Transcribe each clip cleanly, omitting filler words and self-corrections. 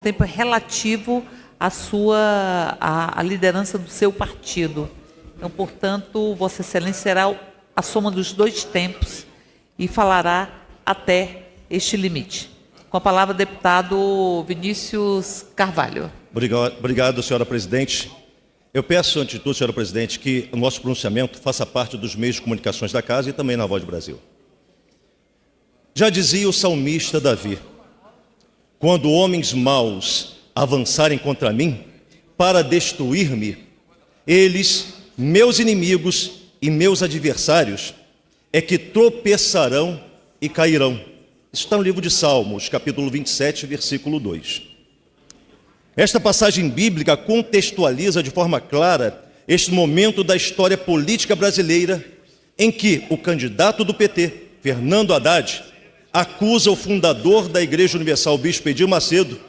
tempo relativo à liderança do seu partido. Então, portanto, Vossa Excelência será a soma dos dois tempos e falará até este limite. Com a palavra, deputado Vinícius Carvalho. Obrigado, senhora presidente. Eu peço, antes de tudo, senhora presidente, que o nosso pronunciamento faça parte dos meios de comunicações da casa e também na Voz do Brasil. Já dizia o salmista Davi: quando homens maus avançarem contra mim para destruir-me, eles, meus inimigos e meus adversários, é que tropeçarão e cairão. Isso está no livro de Salmos, capítulo 27, versículo 2. Esta passagem bíblica contextualiza de forma clara este momento da história política brasileira em que o candidato do PT, Fernando Haddad, acusa o fundador da Igreja Universal, Bispo Edir Macedo,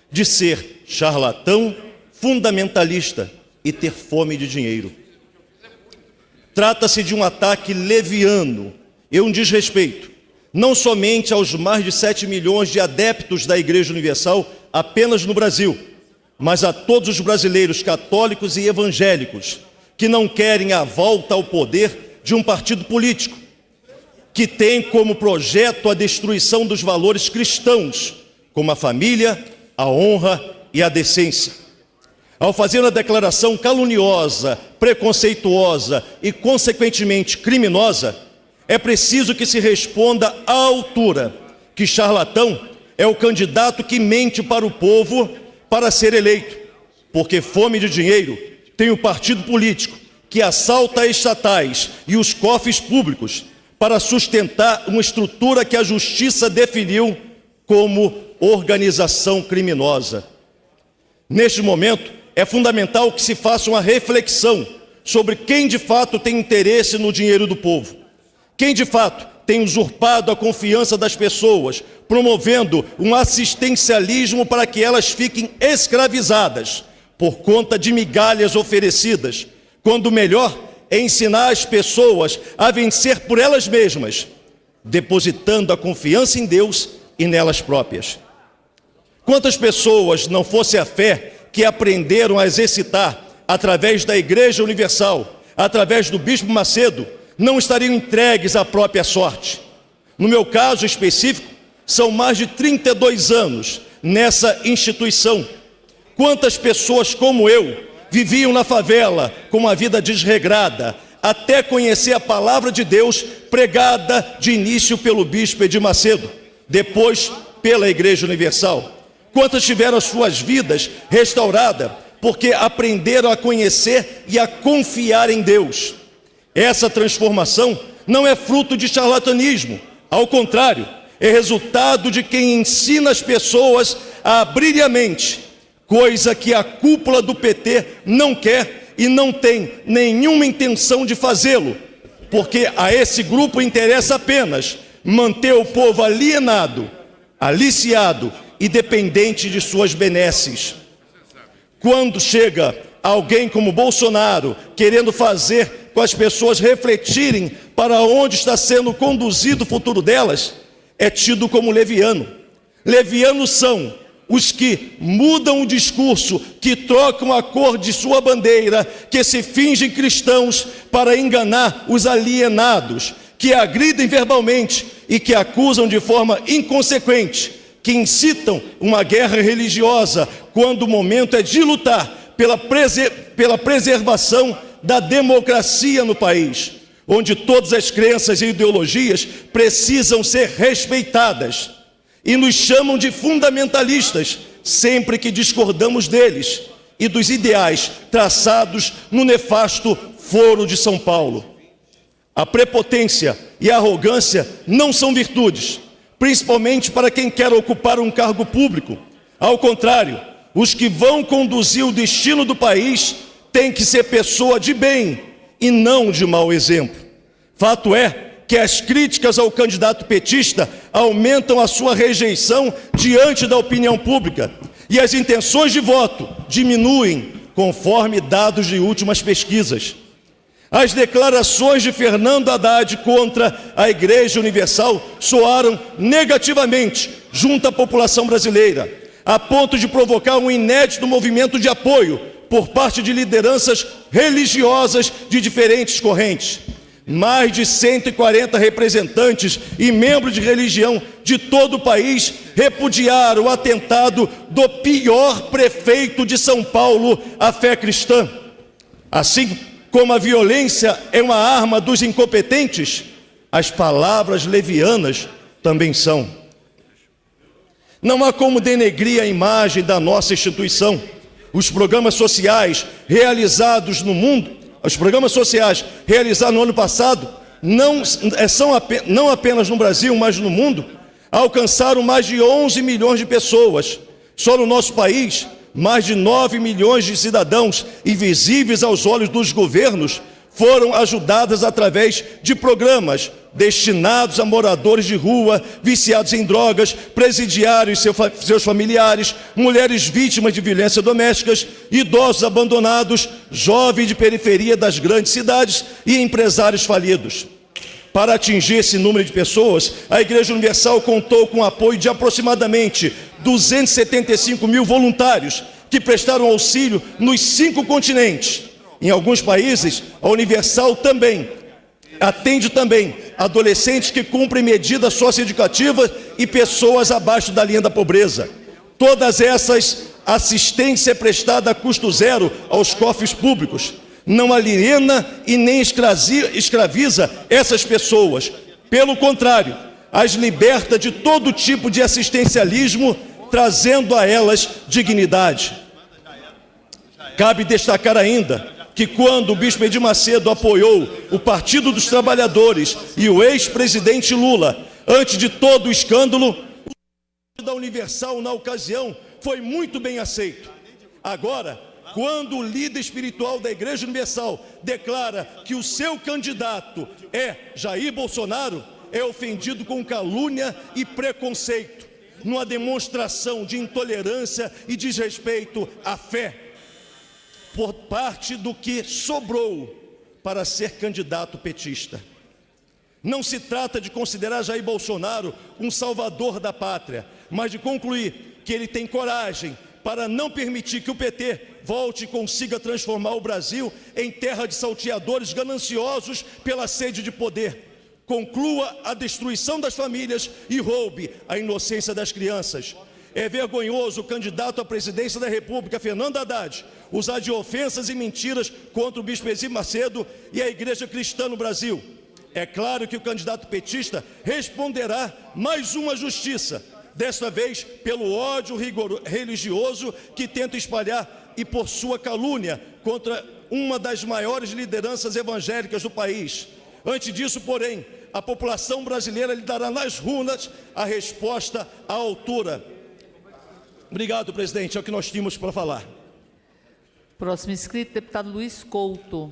de ser charlatão, fundamentalista e ter fome de dinheiro. Trata-se de um ataque leviano e um desrespeito, não somente aos mais de 7 milhões de adeptos da Igreja Universal apenas no Brasil, mas a todos os brasileiros católicos e evangélicos que não querem a volta ao poder de um partido político que tem como projeto a destruição dos valores cristãos, como a família, a honra e a decência. Ao fazer uma declaração caluniosa, preconceituosa e, consequentemente, criminosa, é preciso que se responda à altura que charlatão é o candidato que mente para o povo para ser eleito, porque fome de dinheiro tem o partido político que assalta estatais e os cofres públicos para sustentar uma estrutura que a justiça definiu como organização criminosa. Neste momento, é fundamental que se faça uma reflexão sobre quem de fato tem interesse no dinheiro do povo, quem de fato tem usurpado a confiança das pessoas, promovendo um assistencialismo para que elas fiquem escravizadas por conta de migalhas oferecidas, quando o melhor é ensinar as pessoas a vencer por elas mesmas, depositando a confiança em Deus e nelas próprias. Quantas pessoas, não fosse a fé que aprenderam a exercitar através da Igreja Universal, através do Bispo Macedo, não estariam entregues à própria sorte? No meu caso específico, são mais de 32 anos nessa instituição. Quantas pessoas como eu viviam na favela com uma vida desregrada, até conhecer a palavra de Deus pregada de início pelo Bispo Edir Macedo, depois pela Igreja Universal? Quantas tiveram as suas vidas restauradas porque aprenderam a conhecer e a confiar em Deus? Essa transformação não é fruto de charlatanismo, ao contrário, é resultado de quem ensina as pessoas a abrirem a mente, coisa que a cúpula do PT não quer e não tem nenhuma intenção de fazê-lo, porque a esse grupo interessa apenas manter o povo alienado, aliciado e dependente de suas benesses. Quando chega alguém como Bolsonaro querendo fazer com as pessoas refletirem para onde está sendo conduzido o futuro delas, é tido como leviano. Levianos são os que mudam o discurso, que trocam a cor de sua bandeira, que se fingem cristãos para enganar os alienados, que agridem verbalmente e que acusam de forma inconsequente, que incitam uma guerra religiosa, quando o momento é de lutar pela preservação da democracia no país, onde todas as crenças e ideologias precisam ser respeitadas, e nos chamam de fundamentalistas sempre que discordamos deles e dos ideais traçados no nefasto Foro de São Paulo. A prepotência e a arrogância não são virtudes, principalmente para quem quer ocupar um cargo público. Ao contrário, os que vão conduzir o destino do país têm que ser pessoa de bem e não de mau exemplo. Fato é que as críticas ao candidato petista aumentam a sua rejeição diante da opinião pública e as intenções de voto diminuem conforme dados de últimas pesquisas. As declarações de Fernando Haddad contra a Igreja Universal soaram negativamente junto à população brasileira, a ponto de provocar um inédito movimento de apoio por parte de lideranças religiosas de diferentes correntes. Mais de 140 representantes e membros de religião de todo o país repudiaram o atentado do pior prefeito de São Paulo à fé cristã. Assim como a violência é uma arma dos incompetentes, as palavras levianas também são. Não há como denegrir a imagem da nossa instituição. Os programas sociais realizados no mundo, os programas sociais realizados no ano passado, não apenas no Brasil, mas no mundo, alcançaram mais de 11 milhões de pessoas. Só no nosso país, mais de 9 milhões de cidadãos invisíveis aos olhos dos governos foram ajudadas através de programas destinados a moradores de rua, viciados em drogas, presidiários e seus familiares, mulheres vítimas de violência domésticas, idosos abandonados, jovens de periferia das grandes cidades e empresários falidos. Para atingir esse número de pessoas, a Igreja Universal contou com o apoio de aproximadamente 275 mil voluntários que prestaram auxílio nos 5 continentes. Em alguns países, a Universal atende também adolescentes que cumprem medidas socioeducativas e pessoas abaixo da linha da pobreza. Todas essas assistência é prestada a custo zero aos cofres públicos. Não aliena e nem escraviza essas pessoas. Pelo contrário, as liberta de todo tipo de assistencialismo, trazendo a elas dignidade. Cabe destacar ainda que quando o bispo Edir Macedo apoiou o Partido dos Trabalhadores e o ex-presidente Lula, antes de todo o escândalo, o da Universal na ocasião foi muito bem aceito. Agora, quando o líder espiritual da Igreja Universal declara que o seu candidato é Jair Bolsonaro, é ofendido com calúnia e preconceito, numa demonstração de intolerância e desrespeito à fé, por parte do que sobrou para ser candidato petista. Não se trata de considerar Jair Bolsonaro um salvador da pátria, mas de concluir que ele tem coragem para não permitir que o PT volte e consiga transformar o Brasil em terra de salteadores gananciosos pela sede de poder. Conclua a destruição das famílias e roube a inocência das crianças. É vergonhoso o candidato à presidência da República, Fernando Haddad, usar de ofensas e mentiras contra o bispo Edir Macedo e a igreja cristã no Brasil. É claro que o candidato petista responderá mais uma justiça, desta vez pelo ódio religioso que tenta espalhar e por sua calúnia contra uma das maiores lideranças evangélicas do país. Antes disso, porém, a população brasileira lhe dará nas urnas a resposta à altura. Obrigado, presidente. É o que nós tínhamos para falar. Próximo inscrito, deputado Luiz Couto.